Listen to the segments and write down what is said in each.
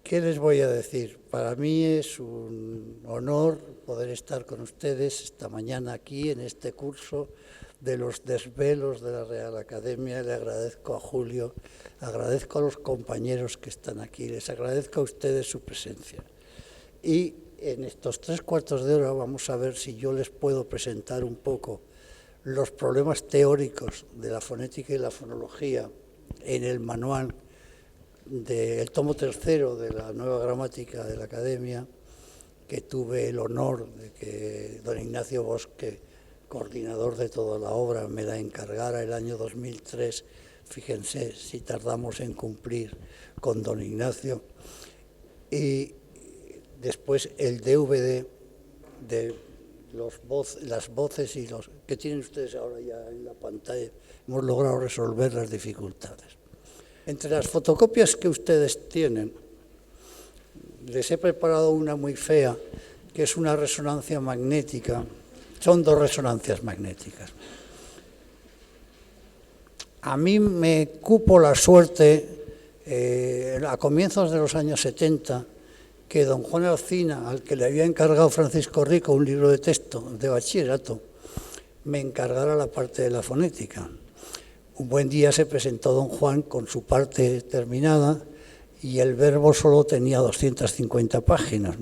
¿Qué les voy a decir? Para mí es un honor poder estar con ustedes esta mañana aquí en este curso de los desvelos de la Real Academia. Le agradezco a Julio, agradezco a los compañeros que están aquí, les agradezco a ustedes su presencia. Y en estos 3/4 de hora vamos a ver si yo les puedo presentar un poco los problemas teóricos de la fonética y la fonología en el manual del tomo 3 de la nueva gramática de la Academia, que tuve el honor de que don Ignacio Bosque, coordinador de toda la obra, me la encargara el año 2003. Fíjense si tardamos en cumplir con don Ignacio. Y después el DVD de las voces y los que tienen ustedes ahora ya en la pantalla. Hemos logrado resolver las dificultades. Entre las fotocopias que ustedes tienen, les he preparado una muy fea, que es una resonancia magnética. Son 2 resonancias magnéticas. A mí me cupo la suerte, a comienzos de los años 70, que don Juan Alsina, al que le había encargado Francisco Rico un libro de texto de bachillerato, me encargara la parte de la fonética. Un buen día se presentó don Juan con su parte terminada y el verbo solo tenía 250 páginas.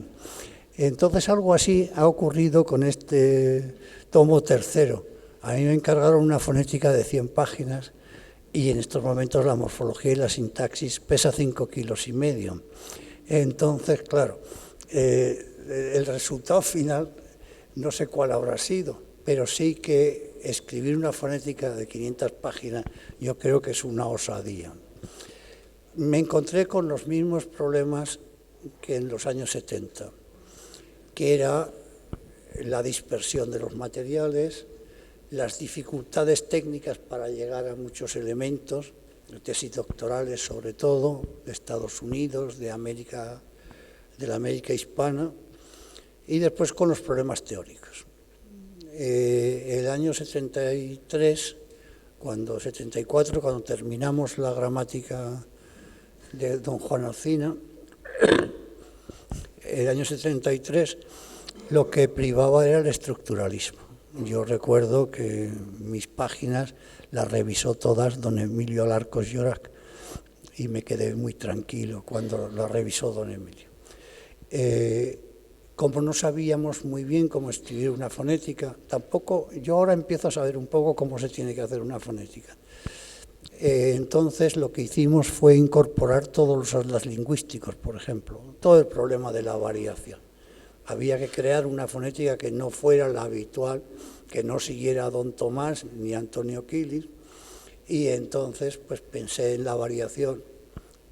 Entonces algo así ha ocurrido con este tomo 3. A mí me encargaron una fonética de 100 páginas y en estos momentos la morfología y la sintaxis pesa 5,5 kilos. Entonces, claro, el resultado final no sé cuál habrá sido, pero sí que escribir una fonética de 500 páginas yo creo que es una osadía. Me encontré con los mismos problemas que en los años 70, que era la dispersión de los materiales, las dificultades técnicas para llegar a muchos elementos, tesis doctorales sobre todo, de Estados Unidos, de la América hispana, y después con los problemas teóricos. El año 74, cuando terminamos la gramática de don Juan Alsina, el año 73, lo que privaba era el estructuralismo. Yo recuerdo que mis páginas las revisó todas don Emilio Alarcos Llorac y me quedé muy tranquilo cuando las revisó don Emilio. Como no sabíamos muy bien cómo escribir una fonética, tampoco, yo ahora empiezo a saber un poco cómo se tiene que hacer una fonética. Entonces lo que hicimos fue incorporar todos los atlas lingüísticos, por ejemplo, todo el problema de la variación. Había que crear una fonética que no fuera la habitual, que no siguiera a don Tomás ni a Antonio Quilis, y entonces pues pensé en la variación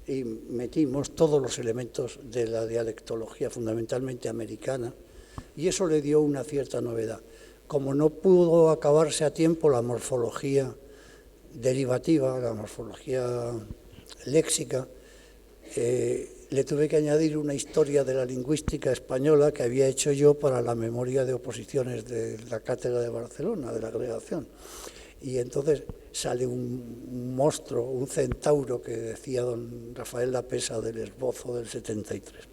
y metimos todos los elementos de la dialectología, fundamentalmente americana, y eso le dio una cierta novedad. Como no pudo acabarse a tiempo la morfología derivativa, la morfología léxica, le tuve que añadir una historia de la lingüística española que había hecho yo para la memoria de oposiciones de la Cátedra de Barcelona, de la agregación. Y entonces sale un monstruo, un centauro que decía don Rafael Lapesa del esbozo del 73.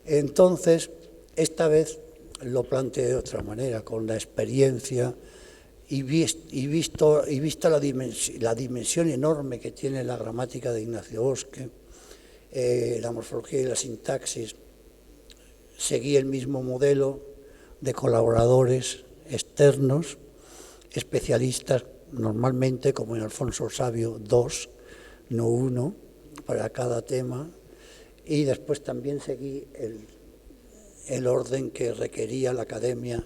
Entonces, esta vez lo planteé de otra manera, con la experiencia y vista la dimensión enorme que tiene la gramática de Ignacio Bosque, la morfología y la sintaxis. Seguí el mismo modelo de colaboradores externos, especialistas normalmente, como en Alfonso Sabio, 2, no 1, para cada tema, y después también seguí el orden que requería la Academia,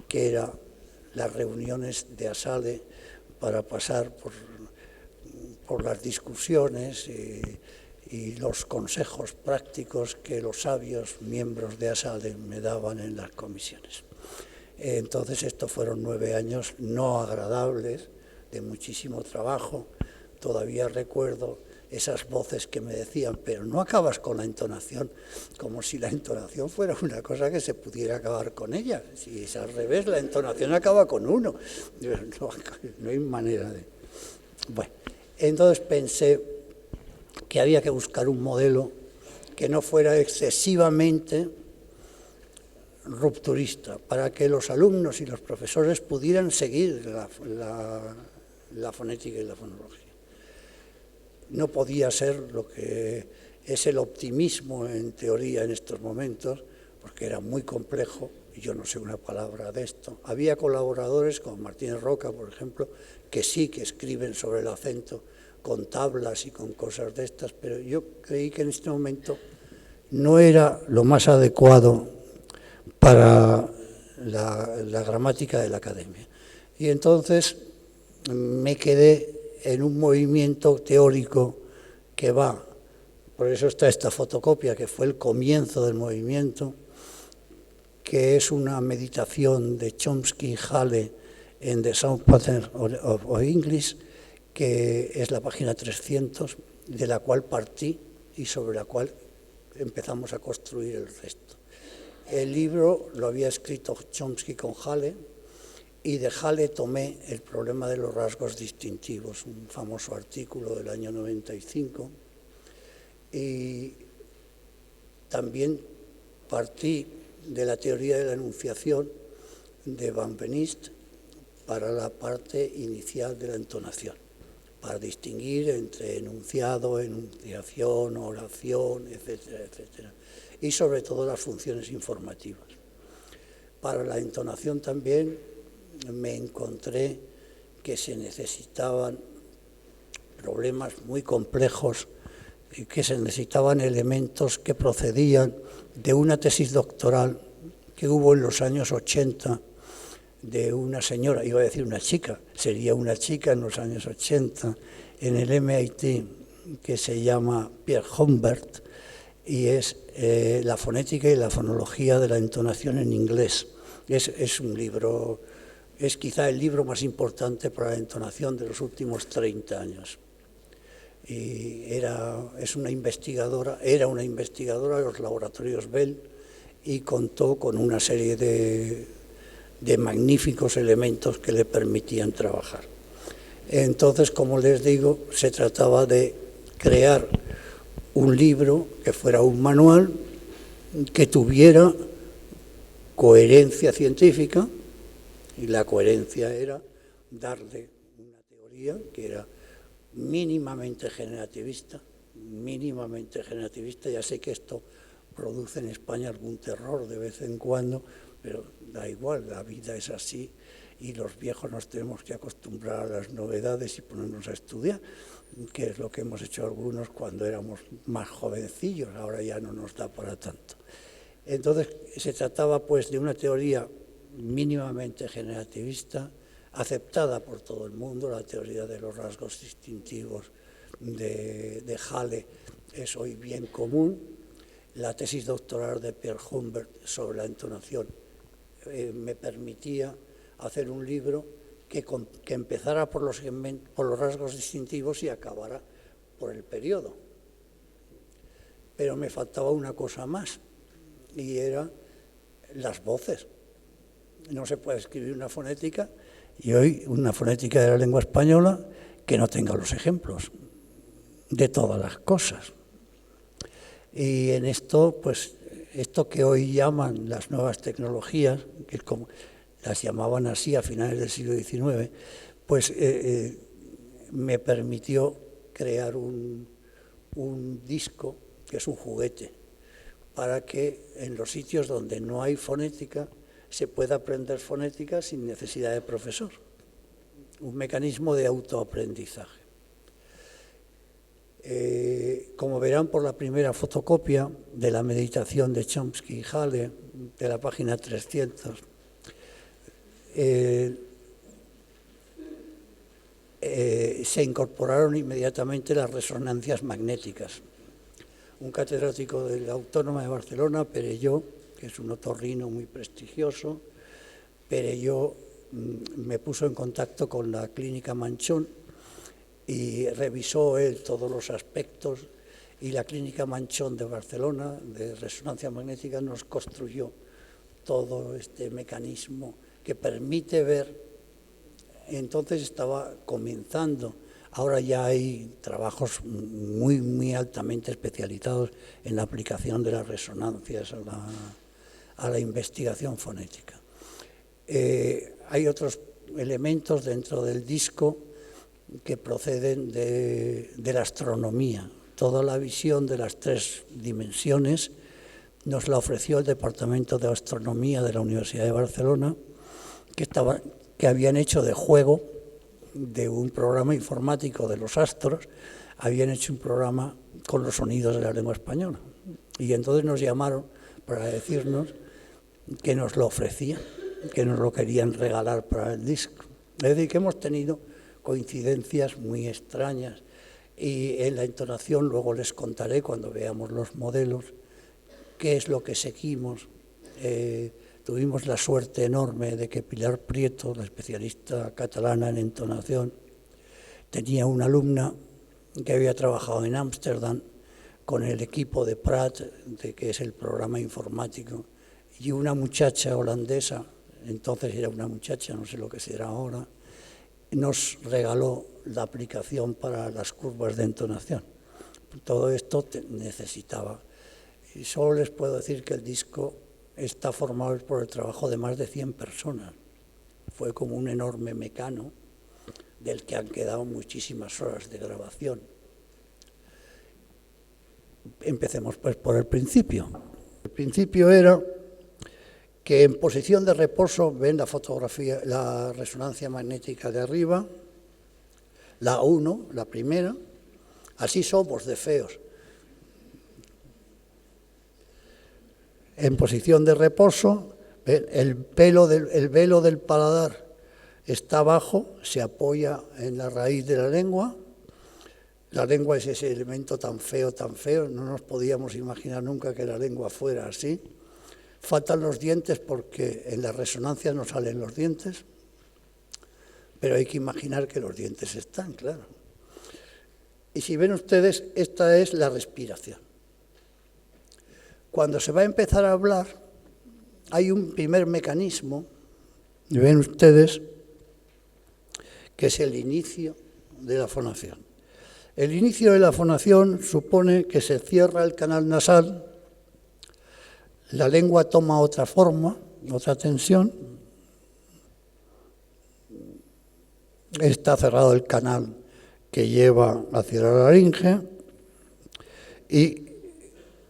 que era las reuniones de ASADE para pasar por las discusiones y los consejos prácticos que los sabios miembros de ASADE me daban en las comisiones. Entonces estos fueron 9 años no agradables, de muchísimo trabajo. Todavía recuerdo esas voces que me decían, pero no acabas con la entonación, como si la entonación fuera una cosa que se pudiera acabar con ella. Si es al revés, la entonación acaba con uno. No hay manera de... Bueno, entonces pensé que había que buscar un modelo que no fuera excesivamente rupturista, para que los alumnos y los profesores pudieran seguir la fonética y la fonología. No podía ser lo que es el optimismo en teoría en estos momentos, porque era muy complejo, y yo no sé una palabra de esto. Había colaboradores como Martínez Roca, por ejemplo, que sí que escriben sobre el acento con tablas y con cosas de estas, pero yo creí que en este momento no era lo más adecuado para la gramática de la academia. Y entonces me quedé en un movimiento teórico que va, por eso está esta fotocopia, que fue el comienzo del movimiento, que es una meditación de Chomsky y Hale en The Sound Pattern of English, que es la página 300, de la cual partí y sobre la cual empezamos a construir el resto. El libro lo había escrito Chomsky con Hale, y de Hale tomé el problema de los rasgos distintivos, un famoso artículo del año 95, y también partí de la teoría de la enunciación de Van Benist para la parte inicial de la entonación, para distinguir entre enunciado, enunciación, oración, etcétera, etcétera, y sobre todo las funciones informativas. Para la entonación también me encontré que se necesitaban problemas muy complejos, que se necesitaban elementos que procedían de una tesis doctoral que hubo en los años 80 de una señora, iba a decir una chica, sería una chica en los años 80, en el MIT, que se llama Pierre Humbert, y es la fonética y la fonología de la entonación en inglés. Es un libro, es quizá el libro más importante para la entonación de los últimos 30 años. Y era una investigadora de los laboratorios Bell, y contó con una serie de magníficos elementos que le permitían trabajar. Entonces, como les digo, se trataba de crear un libro que fuera un manual, que tuviera coherencia científica, y la coherencia era darle una teoría que era mínimamente generativista, ya sé que esto produce en España algún terror de vez en cuando, pero da igual, la vida es así y los viejos nos tenemos que acostumbrar a las novedades y ponernos a estudiar, que es lo que hemos hecho algunos cuando éramos más jovencillos, ahora ya no nos da para tanto. Entonces se trataba pues de una teoría mínimamente generativista, aceptada por todo el mundo. La teoría de los rasgos distintivos de Hale es hoy bien común. La tesis doctoral de Pierre Humbert sobre la entonación me permitía hacer un libro que empezara por los rasgos distintivos y acabara por el periodo. Pero me faltaba una cosa más, y era las voces. No se puede escribir una fonética, y hoy una fonética de la lengua española que no tenga los ejemplos de todas las cosas. Y en esto, pues, esto que hoy llaman las nuevas tecnologías, que es como las llamaban así a finales del siglo XIX, pues me permitió crear un disco, que es un juguete, para que en los sitios donde no hay fonética se pueda aprender fonética sin necesidad de profesor. Un mecanismo de autoaprendizaje. Como verán por la primera fotocopia de la meditación de Chomsky y Hale, de la página 300, se incorporaron inmediatamente las resonancias magnéticas. Un catedrático de la Autónoma de Barcelona, Perelló, que es un otorrino muy prestigioso, Perelló me puso en contacto con la Clínica Manchón y revisó él todos los aspectos, y la Clínica Manchón de Barcelona, de resonancia magnética, nos construyó todo este mecanismo que permite ver. Entonces estaba comenzando Ahora ya hay trabajos muy altamente especializados en la aplicación de las resonancias a la investigación fonética. Hay otros elementos dentro del disco que proceden de la astronomía. Toda la visión de las 3 dimensiones nos la ofreció el Departamento de Astronomía de la Universidad de Barcelona, que habían hecho de juego de un programa informático de los astros, habían hecho un programa con los sonidos de la lengua española. Y entonces nos llamaron para decirnos que nos lo ofrecían, que nos lo querían regalar para el disco. Es decir, que hemos tenido coincidencias muy extrañas, y en la entonación luego les contaré, cuando veamos los modelos, qué es lo que seguimos. Tuvimos la suerte enorme de que Pilar Prieto, la especialista catalana en entonación, tenía una alumna que había trabajado en Ámsterdam con el equipo de Prat, que es el programa informático, y una muchacha holandesa, entonces era una muchacha, no sé lo que será ahora, nos regaló la aplicación para las curvas de entonación. Todo esto necesitaba. Y solo les puedo decir que el disco está formado por el trabajo de más de 100 personas. Fue como un enorme mecano del que han quedado muchísimas horas de grabación. Empecemos pues por el principio. El principio era que en posición de reposo, ven la fotografía, la resonancia magnética de arriba, la 1, la primera, así somos de feos. En posición de reposo, el velo del paladar está abajo, se apoya en la raíz de la lengua. La lengua es ese elemento tan feo, no nos podíamos imaginar nunca que la lengua fuera así. Faltan los dientes porque en la resonancia no salen los dientes, pero hay que imaginar que los dientes están, claro. Y si ven ustedes, esta es la respiración. Cuando se va a empezar a hablar, hay un primer mecanismo, ven ustedes, que es el inicio de la fonación. El inicio de la fonación supone que se cierra el canal nasal, la lengua toma otra forma, otra tensión, está cerrado el canal que lleva hacia la laringe y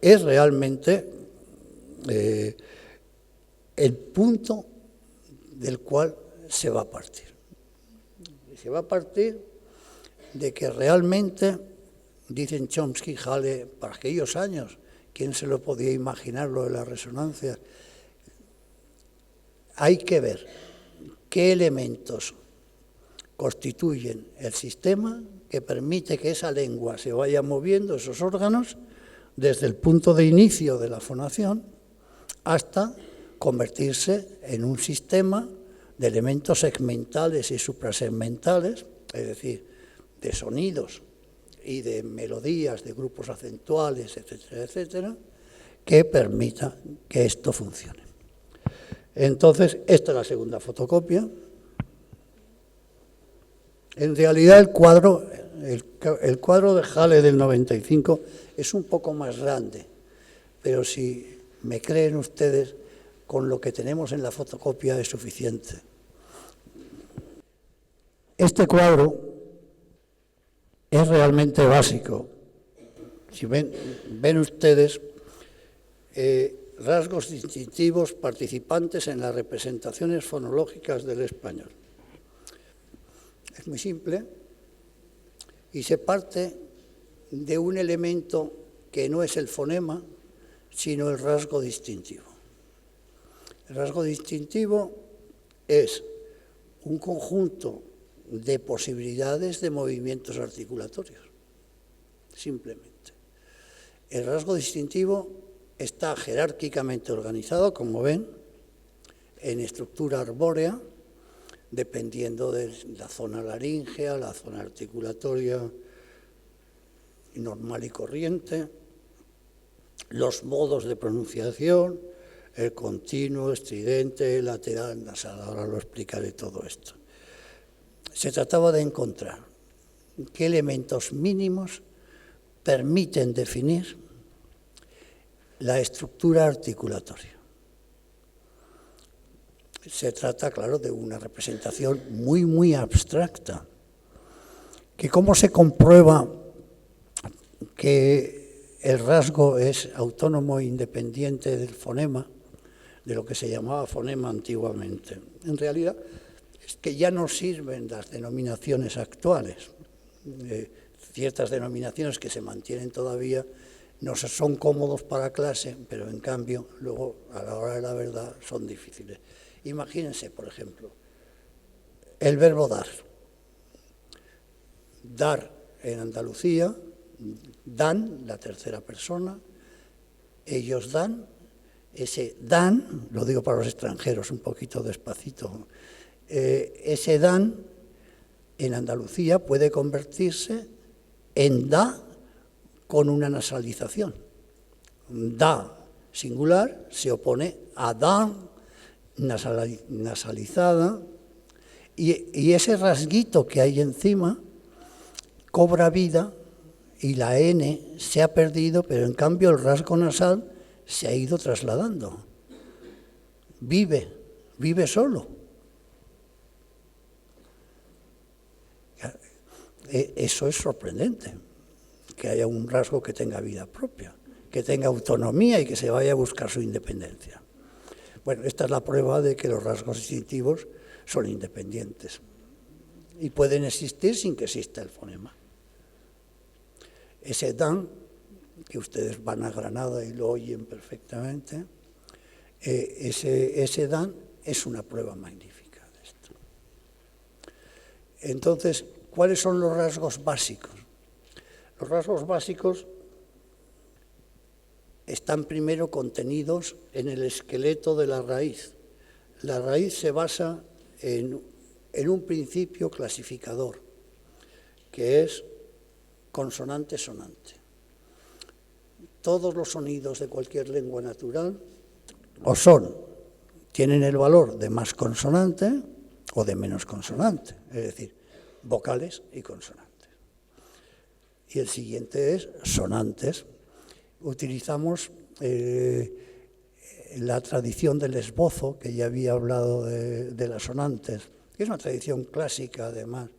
es realmente el punto del cual se va a partir. Se va a partir de que realmente, dicen Chomsky, Hale, para aquellos años, ¿quién se lo podía imaginar lo de la resonancia? Hay que ver qué elementos constituyen el sistema que permite que esa lengua se vaya moviendo, esos órganos, desde el punto de inicio de la fonación hasta convertirse en un sistema de elementos segmentales y suprasegmentales, es decir, de sonidos y de melodías, de grupos acentuales, etcétera, etcétera, que permita que esto funcione. Entonces, esta es la segunda fotocopia. En realidad el cuadro de Hale del 95 es un poco más grande, pero si me creen ustedes, con lo que tenemos en la fotocopia es suficiente. Este cuadro es realmente básico. Si ven ustedes rasgos distintivos participantes en las representaciones fonológicas del español. Es muy simple y se parte de un elemento que no es el fonema, sino el rasgo distintivo. El rasgo distintivo es un conjunto de posibilidades de movimientos articulatorios, simplemente. El rasgo distintivo está jerárquicamente organizado, como ven, en estructura arbórea, dependiendo de la zona laríngea, la zona articulatoria normal y corriente, los modos de pronunciación, el continuo, estridente, lateral, nasal. Ahora lo explicaré todo esto. Se trataba de encontrar qué elementos mínimos permiten definir la estructura articulatoria. Se trata, claro, de una representación muy, muy abstracta, que cómo se comprueba que el rasgo es autónomo e independiente del fonema, de lo que se llamaba fonema antiguamente. En realidad es que ya no sirven las denominaciones actuales. Ciertas denominaciones que se mantienen todavía no son cómodos para clase, pero en cambio luego a la hora de la verdad son difíciles. Imagínense, por ejemplo, el verbo dar. Dar en Andalucía, dan, la tercera persona, ellos dan, ese dan, lo digo para los extranjeros un poquito despacito, ese dan en Andalucía puede convertirse en da con una nasalización. Da singular se opone a dan nasalizada, y ese rasguito que hay encima cobra vida y la N se ha perdido, pero en cambio el rasgo nasal se ha ido trasladando. Vive solo. Eso es sorprendente, que haya un rasgo que tenga vida propia, que tenga autonomía y que se vaya a buscar su independencia. Bueno, esta es la prueba de que los rasgos distintivos son independientes y pueden existir sin que exista el fonema. Ese dan, que ustedes van a Granada y lo oyen perfectamente, ese dan es una prueba magnífica de esto. Entonces, ¿cuáles son los rasgos básicos? Los rasgos básicos están primero contenidos en el esqueleto de la raíz. La raíz se basa en un principio clasificador, que es consonante-sonante. Todos los sonidos de cualquier lengua natural tienen el valor de más consonante o de menos consonante, es decir, vocales y consonantes. Y el siguiente es sonantes. Utilizamos la tradición del esbozo, que ya había hablado de las sonantes, que es una tradición clásica, además,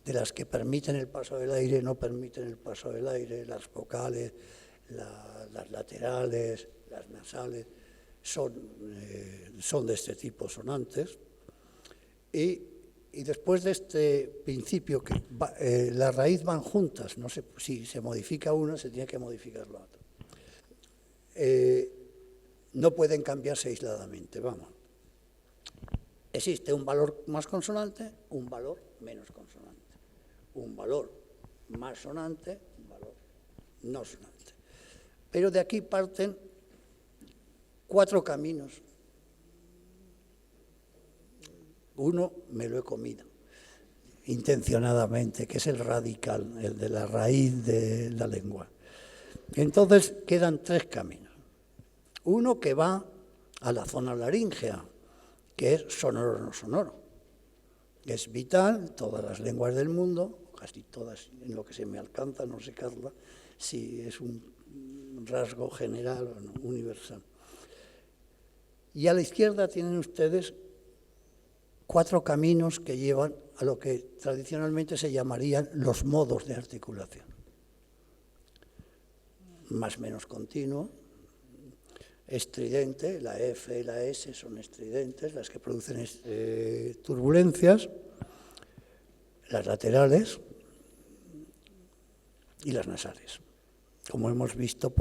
de las que permiten el paso del aire, no permiten el paso del aire, las vocales, las laterales, las nasales, son de este tipo sonantes. Y después de este principio, que la raíz van juntas, no sé, si se modifica una, se tiene que modificar la otra. No pueden cambiarse aisladamente, vamos. Existe un valor más consonante, un valor menos consonante. Un valor más sonante, un valor no sonante. Pero de aquí parten 4 caminos. Uno me lo he comido, intencionadamente, que es el radical, el de la raíz de la lengua. Entonces quedan 3 caminos. Uno que va a la zona laríngea, que es sonoro no sonoro. Es vital, todas las lenguas del mundo, casi todas, en lo que se me alcanza, no sé, Carla, si es un rasgo general o no, universal. Y a la izquierda tienen ustedes 4 caminos que llevan a lo que tradicionalmente se llamarían los modos de articulación. Más menos continuo, estridente, la F y la S son estridentes, las que producen turbulencias, las laterales y las nasales. Como hemos visto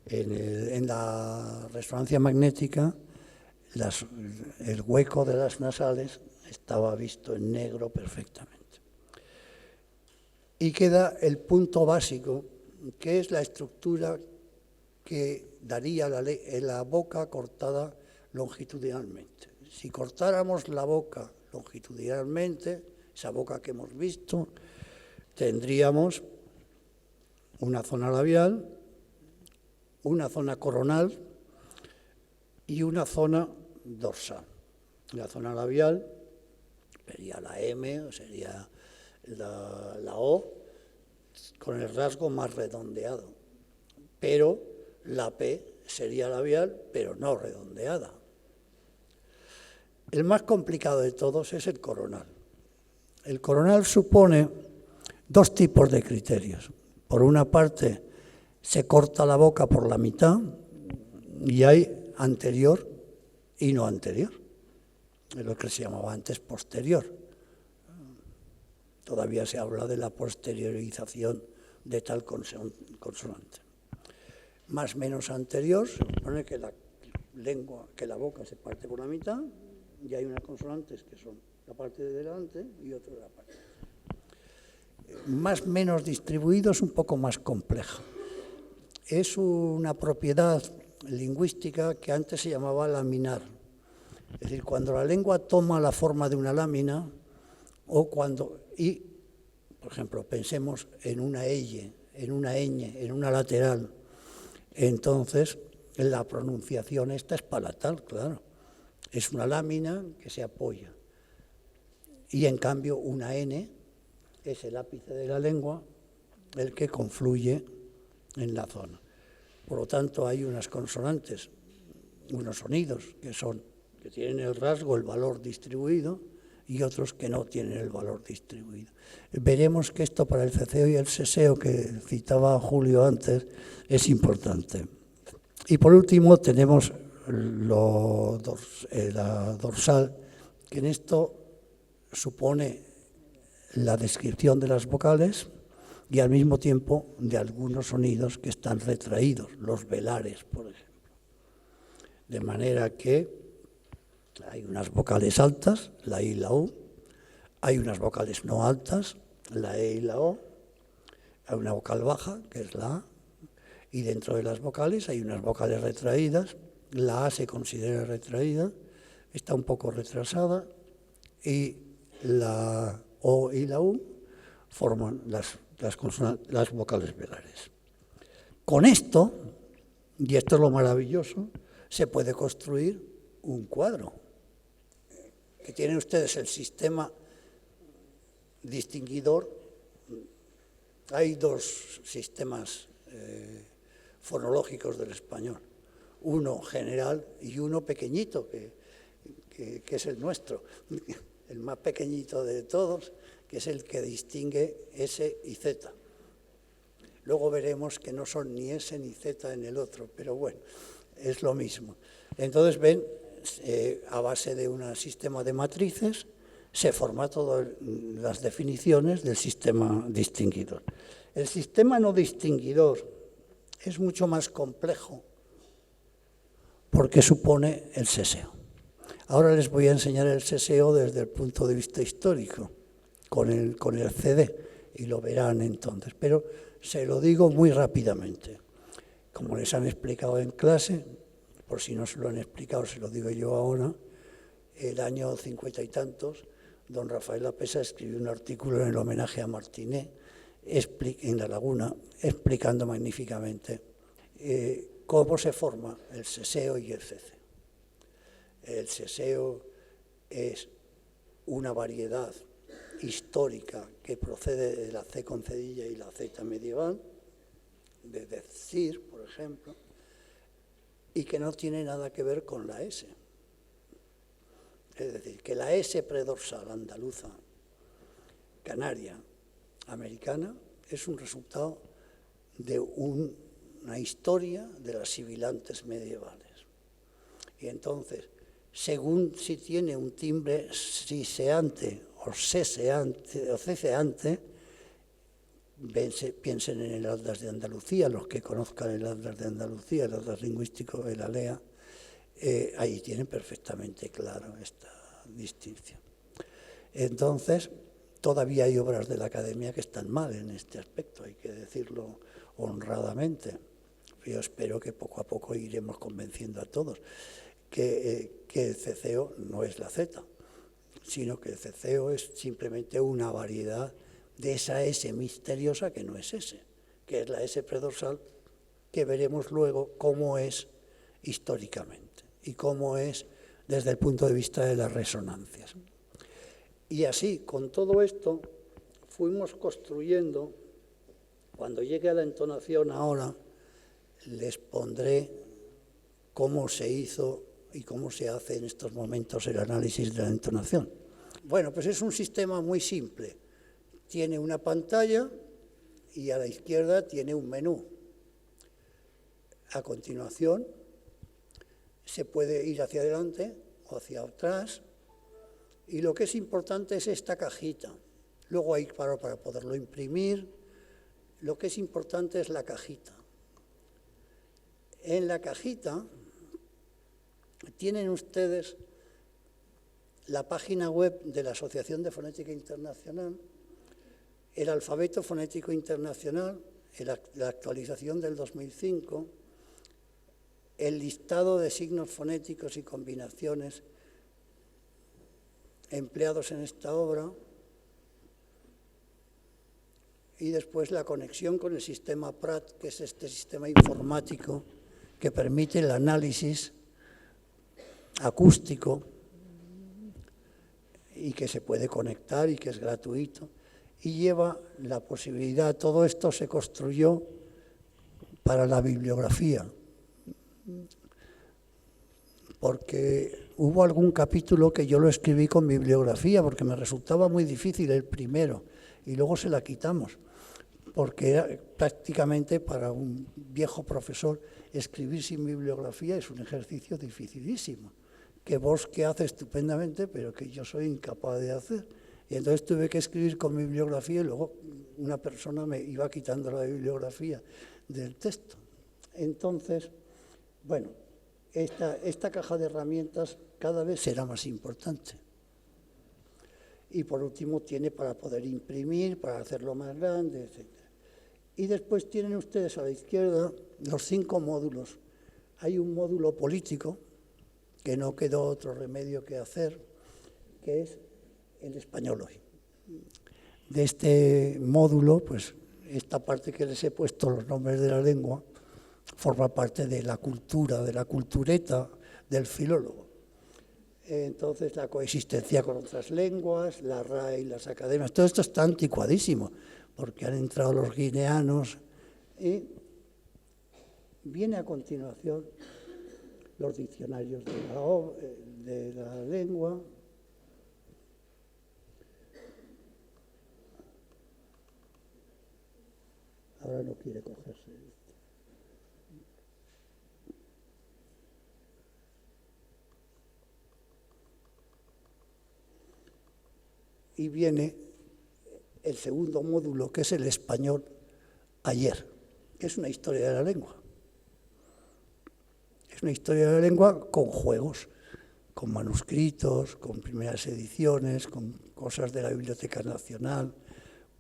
en la resonancia magnética, el hueco de las nasales estaba visto en negro perfectamente. Y queda el punto básico, que es la estructura que daría la boca cortada longitudinalmente. Si cortáramos la boca longitudinalmente, esa boca que hemos visto, tendríamos una zona labial, una zona coronal y una zona dorsal. La zona labial sería la M, o sería la O con el rasgo más redondeado, pero la P sería labial, pero no redondeada. El más complicado de todos es el coronal. El coronal supone dos tipos de criterios. Por una parte, se corta la boca por la mitad y hay anterior y no anterior. Es lo que se llamaba antes posterior. Todavía se habla de la posteriorización de tal consonante. Más o menos anterior, se supone que la boca se parte por la mitad y hay unas consonantes que son la parte de delante y otra de la parte de atrás. Más o menos distribuido es un poco más complejo. Es una propiedad lingüística que antes se llamaba laminar. Es decir, cuando la lengua toma la forma de una lámina o cuando... por ejemplo, pensemos en una ñ, en una ñ, en una lateral. Entonces, la pronunciación esta es palatal, claro. Es una lámina que se apoya. Y en cambio, una N es el ápice de la lengua el que confluye en la zona. Por lo tanto, hay unas consonantes, unos sonidos que tienen el rasgo, el valor distribuido, y otros que no tienen el valor distribuido. Veremos que esto para el ceceo y el seseo, que citaba Julio antes, es importante. Y por último tenemos la dorsal, que en esto supone la descripción de las vocales y al mismo tiempo de algunos sonidos que están retraídos, los velares, por ejemplo. De manera que hay unas vocales altas, la I y la U, hay unas vocales no altas, la E y la O, hay una vocal baja, que es la A, y dentro de las vocales hay unas vocales retraídas, la A se considera retraída, está un poco retrasada, y la O y la U forman las vocales velares. Con esto, y esto es lo maravilloso, se puede construir un cuadro. Que tienen ustedes el sistema distinguidor. Hay dos sistemas fonológicos del español, uno general y uno pequeñito, que es el nuestro, el más pequeñito de todos, que es el que distingue S y Z. Luego veremos que no son ni S ni Z en el otro, pero bueno, es lo mismo. Entonces ven, a base de un sistema de matrices se forman todas las definiciones del sistema distinguidor. El sistema no distinguidor es mucho más complejo porque supone el seseo. Ahora les voy a enseñar el seseo desde el punto de vista histórico, con el CD, y lo verán entonces, pero se lo digo muy rápidamente. Como les han explicado en clase, por si no se lo han explicado, se lo digo yo ahora, el año 50 y tantos, don Rafael Lapesa escribió un artículo en el homenaje a Martinet, en La Laguna, explicando magníficamente cómo se forma el seseo y el CC. El seseo es una variedad histórica que procede de la C con cedilla y la Z medieval, de decir, por ejemplo, y que no tiene nada que ver con la S. Es decir, que la S predorsal andaluza, canaria, americana, es un resultado de una historia de las sibilantes medievales. Y entonces, según si tiene un timbre siseante o seseante o ceceante, piensen en el Atlas de Andalucía, los que conozcan el Atlas de Andalucía, el Atlas lingüístico de la LEA, ahí tienen perfectamente claro esta distinción. Entonces, todavía hay obras de la academia que están mal en este aspecto, hay que decirlo honradamente. Yo espero que poco a poco iremos convenciendo a todos que el ceceo no es la Z, sino que el ceceo es simplemente una variedad de esa S misteriosa que no es S, que es la S predorsal, que veremos luego cómo es históricamente y cómo es desde el punto de vista de las resonancias. Y así, con todo esto, fuimos construyendo. Cuando llegue a la entonación ahora, les pondré cómo se hizo y cómo se hace en estos momentos el análisis de la entonación. Bueno, pues es un sistema muy simple. Tiene una pantalla y a la izquierda tiene un menú. A continuación, se puede ir hacia adelante o hacia atrás, y lo que es importante es esta cajita. Luego hay para poderlo imprimir. Lo que es importante es la cajita. En la cajita tienen ustedes la página web de la Asociación de Fonética Internacional, el alfabeto fonético internacional, la actualización del 2005, el listado de signos fonéticos y combinaciones empleados en esta obra, y después la conexión con el sistema PRAT, que es este sistema informático que permite el análisis acústico y que se puede conectar y que es gratuito, y lleva la posibilidad. Todo esto se construyó para la bibliografía, porque hubo algún capítulo que yo lo escribí con bibliografía, porque me resultaba muy difícil el primero, y luego se la quitamos, porque era prácticamente para un viejo profesor escribir sin bibliografía es un ejercicio dificilísimo, que Bosque hace estupendamente, pero que yo soy incapaz de hacer. Y entonces tuve que escribir con bibliografía y luego una persona me iba quitando la bibliografía del texto. Entonces, bueno, esta caja de herramientas cada vez será más importante. Y por último tiene para poder imprimir, para hacerlo más grande, etc. Y después tienen ustedes a la izquierda los 5 módulos. Hay un módulo político, que no quedó otro remedio que hacer, que es el español hoy. De este módulo, pues esta parte que les he puesto, los nombres de la lengua, forma parte de la cultura, de la cultureta del filólogo. Entonces, la coexistencia con otras lenguas, la RAE y las academias, todo esto está anticuadísimo, porque han entrado los guineanos, y viene a continuación los diccionarios de la lengua. Ahora no quiere cogerse. Y viene el segundo módulo, que es el español ayer, que es una historia de la lengua. Es una historia de la lengua con juegos, con manuscritos, con primeras ediciones, con cosas de la Biblioteca Nacional,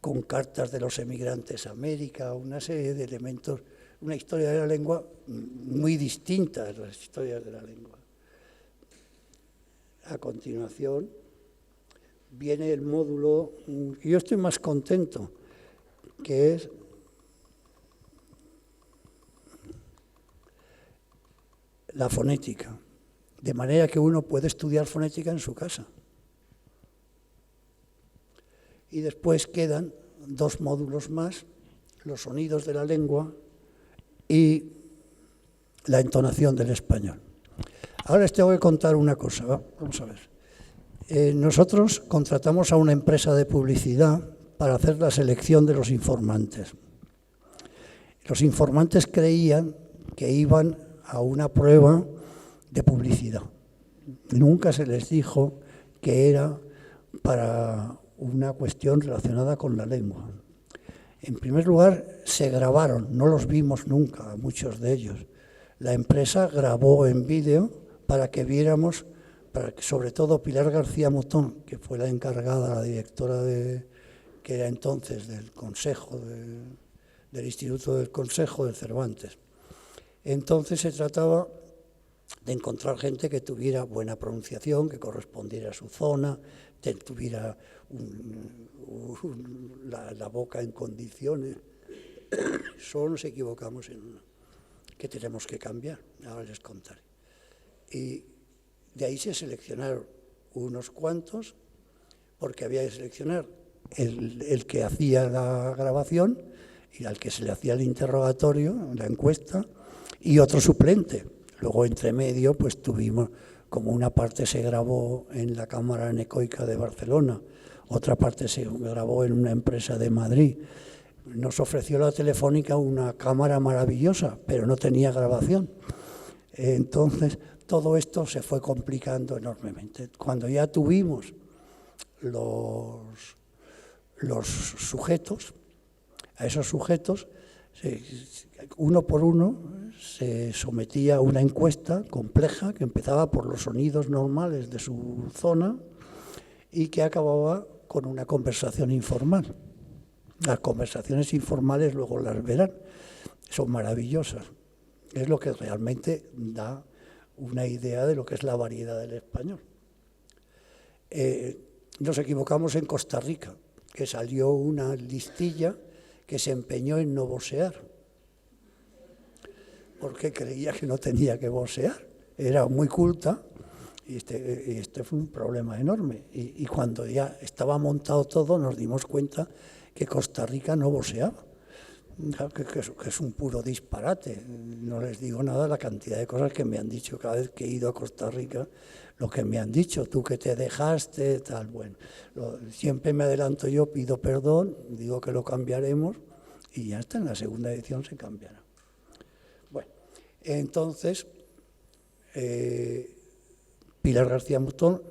con cartas de los emigrantes a América, una serie de elementos, una historia de la lengua muy distinta de las historias de la lengua. A continuación viene el módulo que yo estoy más contento, que es la fonética, de manera que uno puede estudiar fonética en su casa. Y después quedan 2 módulos más, los sonidos de la lengua y la entonación del español. Ahora les tengo que contar una cosa, vamos a ver. Nosotros contratamos a una empresa de publicidad para hacer la selección de los informantes. Los informantes creían que iban a una prueba de publicidad. Nunca se les dijo que era para una cuestión relacionada con la lengua. En primer lugar, se grabaron, no los vimos nunca, muchos de ellos. La empresa grabó en vídeo para que viéramos, sobre todo Pilar García Motón, que fue la encargada, la directora que era entonces del Consejo, del Instituto del Consejo del Cervantes. Entonces se trataba de encontrar gente que tuviera buena pronunciación, que correspondiera a su zona, que tuviera la boca en condiciones. Solo nos equivocamos en una, que tenemos que cambiar, ahora les contaré. Y de ahí se seleccionaron unos cuantos, porque había que seleccionar el que hacía la grabación y al que se le hacía el interrogatorio, la encuesta, y otro suplente. Luego, entre medio, pues tuvimos, como una parte se grabó en la Cámara Anecoica de Barcelona, otra parte se grabó en una empresa de Madrid. Nos ofreció la Telefónica una cámara maravillosa, pero no tenía grabación. Entonces, todo esto se fue complicando enormemente. Cuando ya tuvimos los sujetos, a esos sujetos, uno por uno se sometía a una encuesta compleja que empezaba por los sonidos normales de su zona y que acababa con una conversación informal. Las conversaciones informales luego las verán, son maravillosas. Es lo que realmente da una idea de lo que es la variedad del español. Nos equivocamos en Costa Rica, que salió una listilla que se empeñó en no vocear, porque creía que no tenía que vocear. Era muy culta y este fue un problema enorme. Y cuando ya estaba montado todo, nos dimos cuenta que Costa Rica no voceaba, que es un puro disparate. No les digo nada, la cantidad de cosas que me han dicho cada vez que he ido a Costa Rica, lo que me han dicho, tú que te dejaste, tal, bueno. Siempre me adelanto yo, pido perdón, digo que lo cambiaremos y ya está, en la segunda edición se cambiará. Bueno, entonces, Pilar García Mostón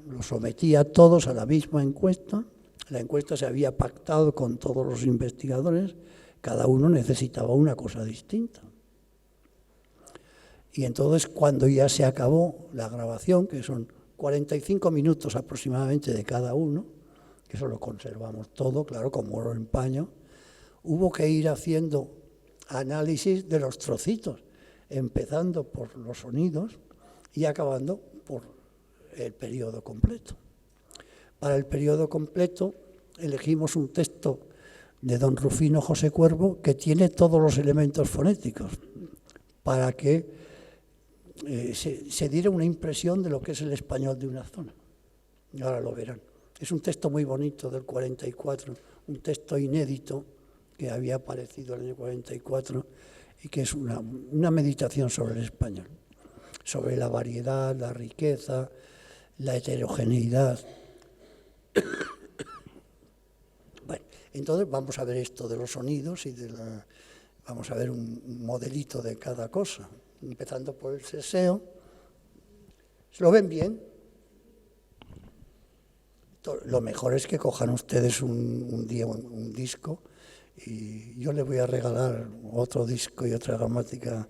los sometía a todos a la misma encuesta. La encuesta se había pactado con todos los investigadores, cada uno necesitaba una cosa distinta. Y entonces, cuando ya se acabó la grabación, que son 45 minutos aproximadamente de cada uno, que eso lo conservamos todo, claro, como oro en paño, hubo que ir haciendo análisis de los trocitos, empezando por los sonidos y acabando por el periodo completo. Para el periodo completo elegimos un texto de don Rufino José Cuervo que tiene todos los elementos fonéticos para que se diera una impresión de lo que es el español de una zona. Y ahora lo verán. Es un texto muy bonito del 44, un texto inédito que había aparecido en el año 44 y que es una meditación sobre el español, sobre la variedad, la riqueza, la heterogeneidad. Bueno, entonces vamos a ver esto de los sonidos y vamos a ver un modelito de cada cosa, empezando por el seseo. ¿Se lo ven bien? Lo mejor es que cojan ustedes un día un disco y yo les voy a regalar otro disco y otra gramática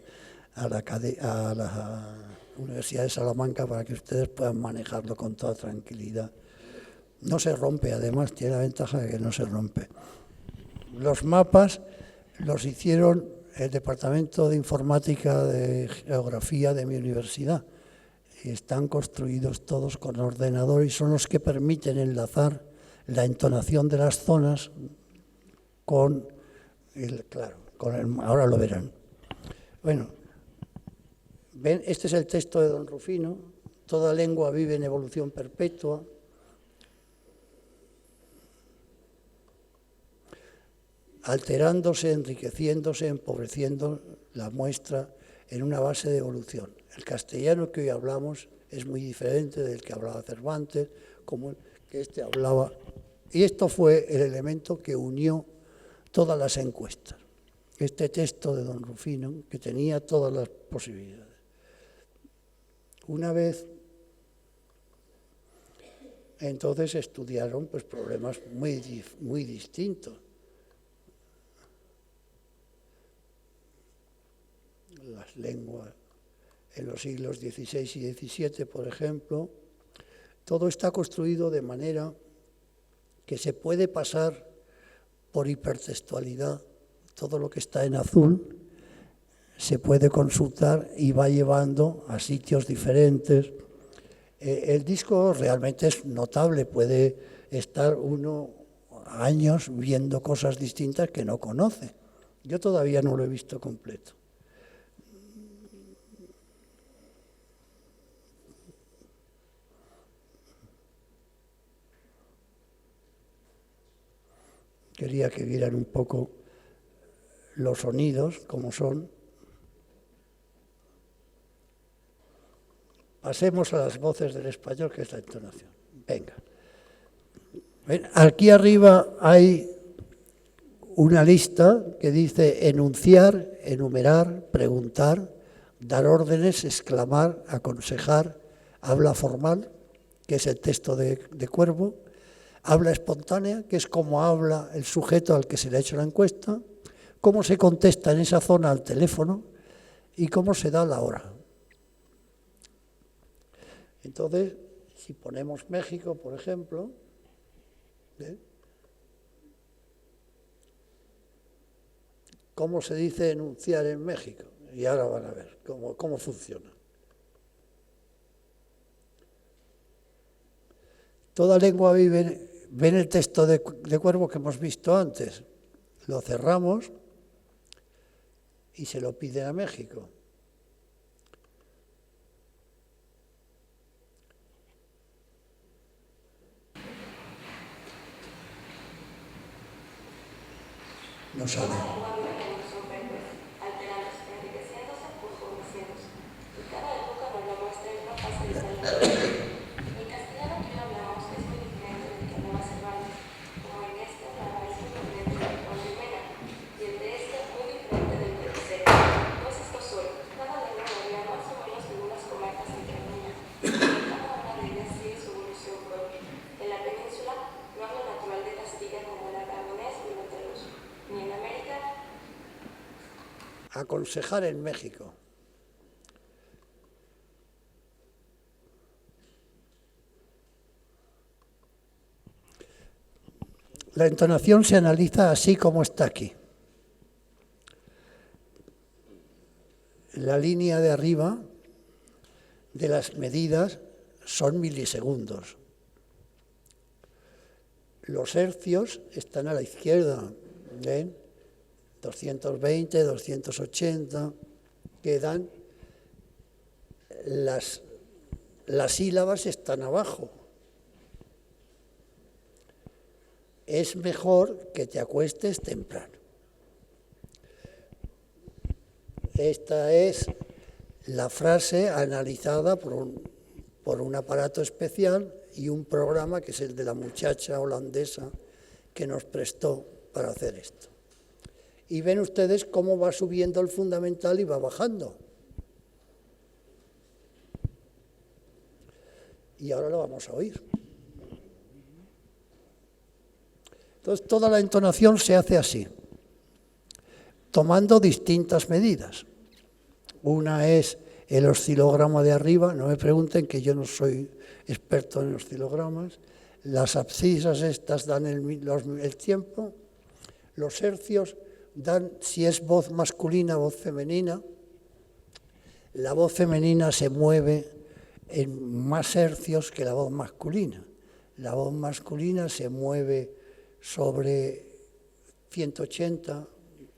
a la Universidad de Salamanca para que ustedes puedan manejarlo con toda tranquilidad. No se rompe, además, tiene la ventaja de que no se rompe. Los mapas los hicieron el Departamento de Informática de Geografía de mi universidad. Y están construidos todos con ordenador y son los que permiten enlazar la entonación de las zonas con ahora lo verán. Bueno, ven, este es el texto de don Rufino. Toda lengua vive en evolución perpetua. Alterándose, enriqueciéndose, empobreciendo la muestra en una base de evolución. El castellano que hoy hablamos es muy diferente del que hablaba Cervantes, como el que este hablaba. Y esto fue el elemento que unió todas las encuestas. Este texto de don Rufino, que tenía todas las posibilidades. Una vez, entonces estudiaron pues, problemas muy distintos. Las lenguas en los siglos XVI y XVII, por ejemplo, todo está construido de manera que se puede pasar por hipertextualidad. Todo lo que está en azul se puede consultar y va llevando a sitios diferentes. El disco realmente es notable, puede estar uno años viendo cosas distintas que no conoce. Yo todavía no lo he visto completo. quería que vieran un poco los sonidos, como son. Pasemos a las voces del español, que es la entonación. Venga. Aquí arriba hay una lista que dice enunciar, enumerar, preguntar, dar órdenes, exclamar, aconsejar, habla formal, que es el texto de Cuervo, habla espontánea, que es como habla el sujeto al que se le ha hecho la encuesta, cómo se contesta en esa zona al teléfono y cómo se da la hora. Entonces, si ponemos México, por ejemplo, ¿cómo se dice enunciar en México? Y ahora van a ver cómo funciona. Toda lengua vive, ven el texto de Cuervo que hemos visto antes, lo cerramos y se lo piden a México. No sale. Aconsejar en México. La entonación se analiza así como está aquí. La línea de arriba de las medidas son milisegundos. Los hercios están a la izquierda, ¿ven? 220, 280, quedan, las sílabas están abajo. Es mejor que te acuestes temprano. Esta es la frase analizada por un aparato especial y un programa que es el de la muchacha holandesa que nos prestó para hacer esto. Y ven ustedes cómo va subiendo el fundamental y va bajando. Y ahora lo vamos a oír. Entonces, toda la entonación se hace así, tomando distintas medidas. Una es el oscilograma de arriba, no me pregunten que yo no soy experto en oscilogramas. Las abscisas estas dan el tiempo, los hercios dan si es voz masculina, voz femenina. La voz femenina se mueve en más hercios que la voz masculina. La voz masculina se mueve sobre 180,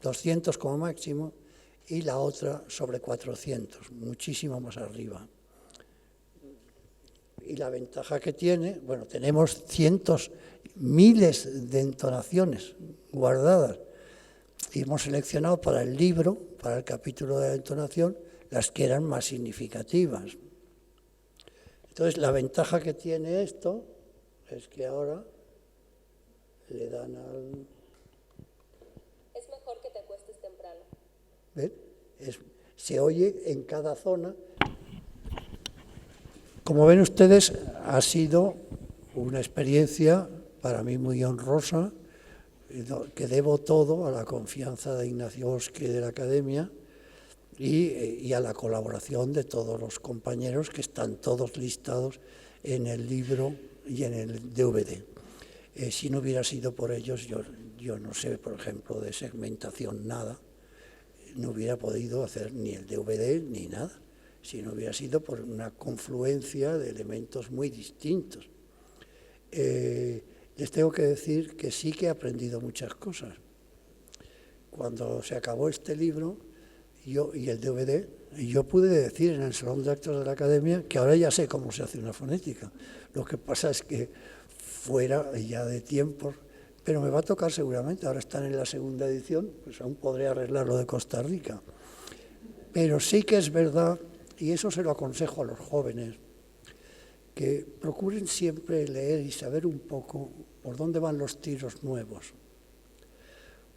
200 como máximo, y la otra sobre 400, muchísimo más arriba. Y la ventaja que tiene, bueno, tenemos cientos, miles de entonaciones guardadas. Y hemos seleccionado para el libro, para el capítulo de la entonación, las que eran más significativas. Entonces, la ventaja que tiene esto es que ahora le dan al... Es mejor que te acuestes temprano. ¿Ven? Se oye en cada zona. Como ven ustedes, ha sido una experiencia para mí muy honrosa, que debo todo a la confianza de Ignacio Bosque de la Academia y a la colaboración de todos los compañeros que están todos listados en el libro y en el DVD. Si no hubiera sido por ellos, yo no sé, por ejemplo, de segmentación nada, no hubiera podido hacer ni el DVD ni nada, si no hubiera sido por una confluencia de elementos muy distintos. Les tengo que decir que sí que he aprendido muchas cosas. Cuando se acabó este libro y el DVD, yo pude decir en el Salón de Actos de la Academia que ahora ya sé cómo se hace una fonética. Lo que pasa es que fuera ya de tiempos pero me va a tocar seguramente, ahora están en la segunda edición, pues aún podré arreglar lo de Costa Rica. Pero sí que es verdad, y eso se lo aconsejo a los jóvenes, que procuren siempre leer y saber un poco por dónde van los tiros nuevos.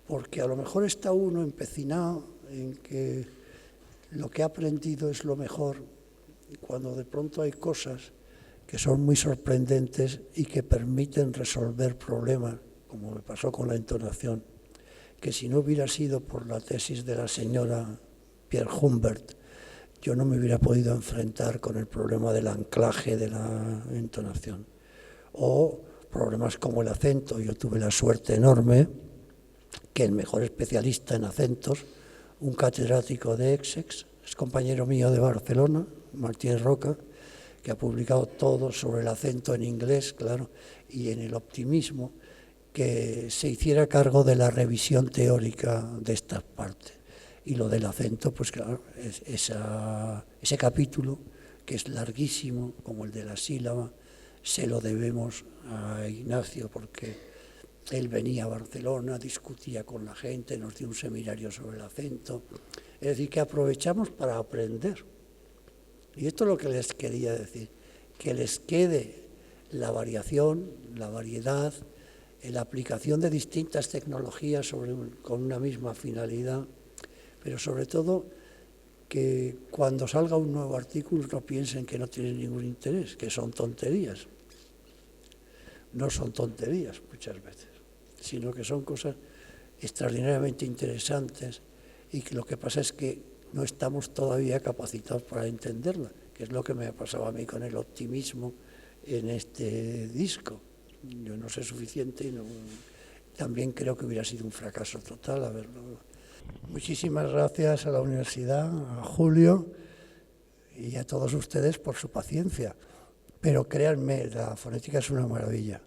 Porque a lo mejor está uno empecinado en que lo que ha aprendido es lo mejor, cuando de pronto hay cosas que son muy sorprendentes y que permiten resolver problemas, como me pasó con la entonación, que si no hubiera sido por la tesis de la señora Pierre Humbert, yo no me hubiera podido enfrentar con el problema del anclaje de la entonación. O problemas como el acento. Yo tuve la suerte enorme que el mejor especialista en acentos, un catedrático de Essex, es compañero mío de Barcelona, Martínez Roca, que ha publicado todo sobre el acento en inglés, claro, y en el optimismo, que se hiciera cargo de la revisión teórica de estas partes. Y lo del acento, pues claro, ese capítulo, que es larguísimo, como el de la sílaba, se lo debemos a Ignacio, porque él venía a Barcelona, discutía con la gente, nos dio un seminario sobre el acento. Es decir, que aprovechamos para aprender. Y esto es lo que les quería decir, que les quede la variación, la variedad, la aplicación de distintas tecnologías con una misma finalidad, pero sobre todo que cuando salga un nuevo artículo no piensen que no tienen ningún interés, que son tonterías. No son tonterías muchas veces, sino que son cosas extraordinariamente interesantes y que lo que pasa es que no estamos todavía capacitados para entenderla, que es lo que me ha pasado a mí con el optimismo en este disco. Yo no sé suficiente y también creo que hubiera sido un fracaso total haberlo. Muchísimas gracias a la universidad, a Julio y a todos ustedes por su paciencia. Pero créanme, la fonética es una maravilla.